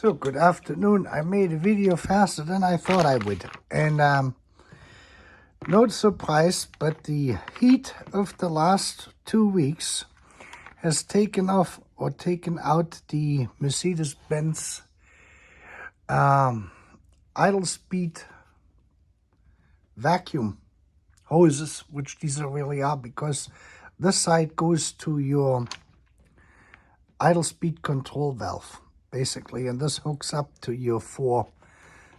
So good afternoon. I made a video faster than I thought I would. And no surprise, but the heat of the last 2 weeks has taken off or taken out the Mercedes-Benz idle speed vacuum hoses, which these really are, because this side goes to your idle speed control valve, basically, and this hooks up to your 4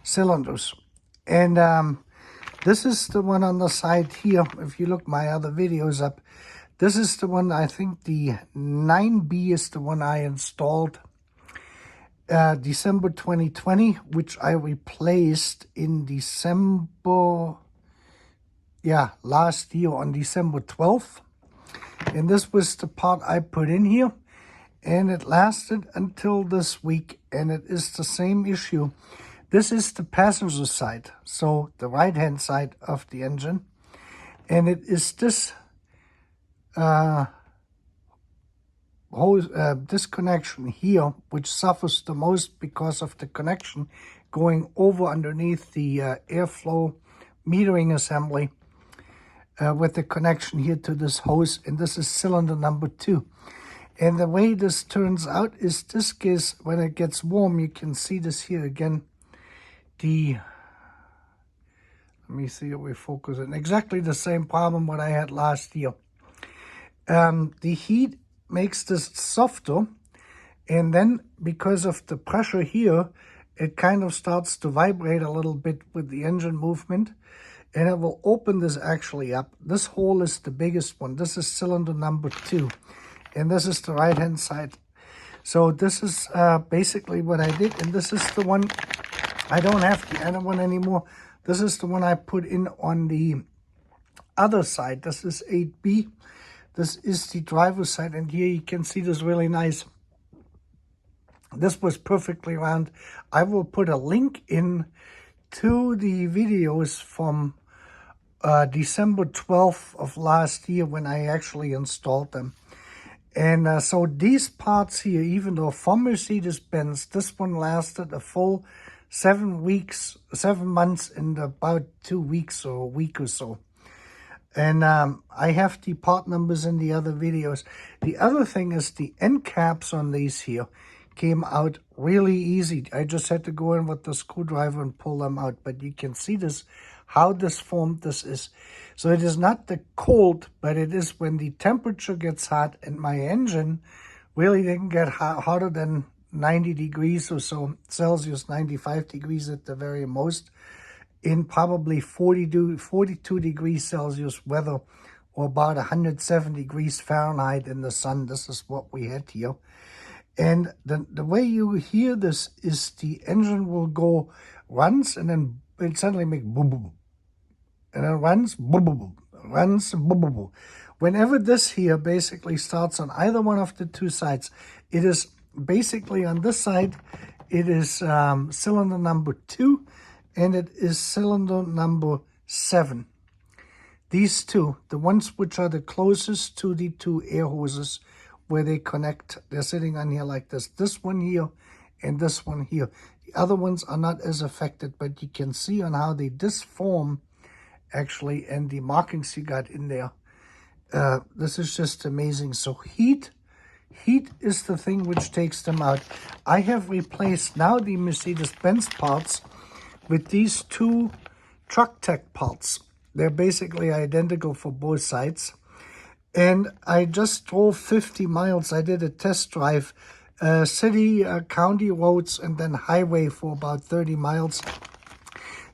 cylinders. And this is the one on the side here. If you look my other videos up, this is the one, I think the 9B is the one I installed December 2020, which I replaced in December, last year on December 12th. And this was the part I put in here, and it lasted until this week, and it is the same issue. This is the passenger side, so the right-hand side of the engine, and it is this hose, this connection here, which suffers the most because of the connection going over underneath the airflow metering assembly with the connection here to this hose, and this is cylinder number 2. And the way this turns out is this gets, when it gets warm, you can see this here again. Let me see if we focus on exactly the same problem what I had last year. The heat makes this softer, and then because of the pressure here, it kind of starts to vibrate a little bit with the engine movement, and it will open this actually up. This hole is the biggest one. This is cylinder number 2, and this is the right hand side. So this is basically what I did, and this is the one. I don't have the other one anymore. This is the one I put in on the other side. This is 8B. This is the driver's side, and here you can see this really nice. This was perfectly round. I will put a link in to the videos from December 12th of last year when I actually installed them. And so these parts here, even though from Mercedes-Benz, this one lasted a full 7 months and about 2 weeks or a week or so. And I have the part numbers in the other videos. The other thing is the end caps on these here came out really easy. I just had to go in with the screwdriver and pull them out. But you can see this, how this formed this is. So it is not the cold, but it is when the temperature gets hot, and my engine really didn't get hotter than 90 degrees or so Celsius, 95 degrees at the very most, in probably 42 degrees Celsius weather, or about 107 degrees Fahrenheit in the sun. This is what we had here. And the way you hear this is the engine will go, runs, and then it suddenly make boom, boom, boom. And then runs, boom, boom, boom, runs, boom, boom, boom. Whenever this here basically starts on either one of the two sides, it is basically on this side, it is cylinder number 2, and it is cylinder number 7. These two, the ones which are the closest to the 2 air hoses where they connect, they're sitting on here like this. This one here and this one here. The other ones are not as affected, but you can see on how they disform actually, and the markings you got in there. This is just amazing. So heat is the thing which takes them out. I have replaced now the Mercedes-Benz parts with these 2 trucktec parts. They're basically identical for both sides. And I just drove 50 miles. I did a test drive, city, county roads, and then highway for about 30 miles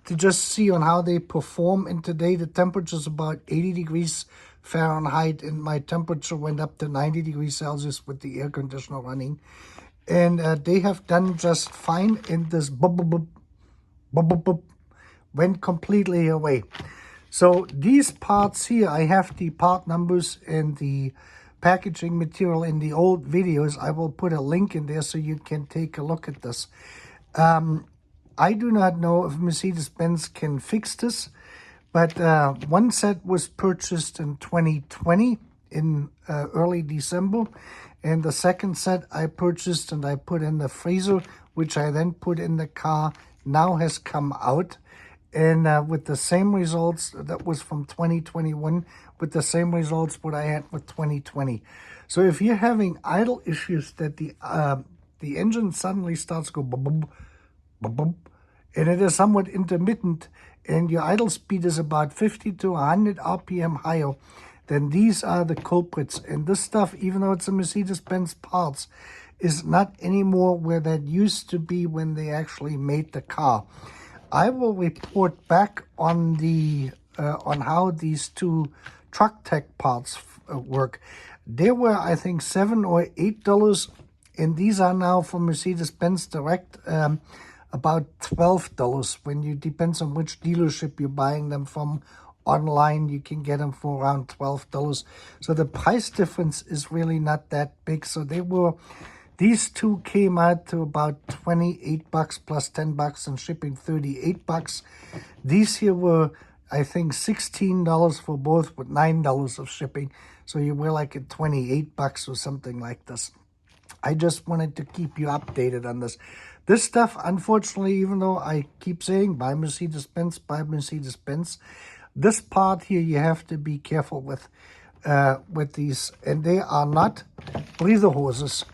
to just see on how they perform. And today the temperature is about 80 degrees Fahrenheit, and my temperature went up to 90 degrees Celsius with the air conditioner running. And they have done just fine, and this bub went completely away. So these parts here, I have the part numbers and the packaging material in the old videos. I will put a link in there so you can take a look at this. I do not know if Mercedes-Benz can fix this, but one set was purchased in 2020 in early December, And the second set I purchased and I put in the freezer, which I then put in the car, now has come out. And with the same results, that was from 2021, with the same results what I had with 2020. So if you're having idle issues that the engine suddenly starts to go boom, boom, boom, boom, and it is somewhat intermittent, and your idle speed is about 50 to 100 RPM higher, then these are the culprits. And this stuff, even though it's a Mercedes-Benz parts, is not anymore where that used to be when they actually made the car. I will report back on the on how these two trucktec parts work. They were, I think, $7 or $8, and these are now from Mercedes-Benz Direct about $12. When you depends on which dealership you're buying them from. Online, you can get them for around $12. So the price difference is really not that big. So these two came out to about $28 plus $10 and shipping $38. These here were, I think, $16 for both with $9 of shipping. So you were like at $28 or something like this. I just wanted to keep you updated on this. This stuff, unfortunately, even though I keep saying buy Mercedes-Benz, this part here you have to be careful with these, and they are not Breatherhoses.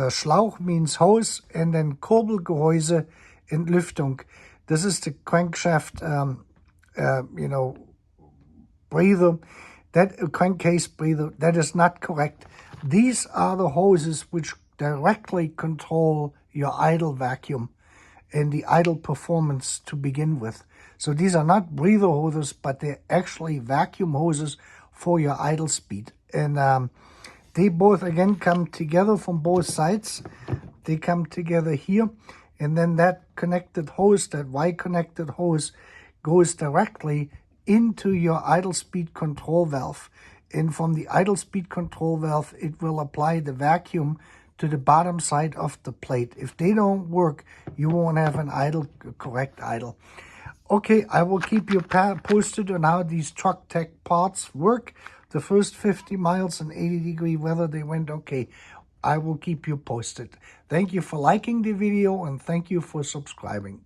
Schlauch means hose, and then Kurbelgehäuse and Lüftung. This is the crankshaft, breather, that crankcase breather. That is not correct. These are the hoses which directly control your idle vacuum and the idle performance to begin with. So these are not breather hoses, but they're actually vacuum hoses for your idle speed. And they both, again, come together from both sides. They come together here, and then that connected hose, that Y-connected hose, goes directly into your idle speed control valve. And from the idle speed control valve, it will apply the vacuum to the bottom side of the plate. If they don't work, you won't have an correct idle. Okay, I will keep you posted on how these trucktec parts work. The first 50 miles in 80-degree weather, they went okay. I will keep you posted. Thank you for liking the video, and thank you for subscribing.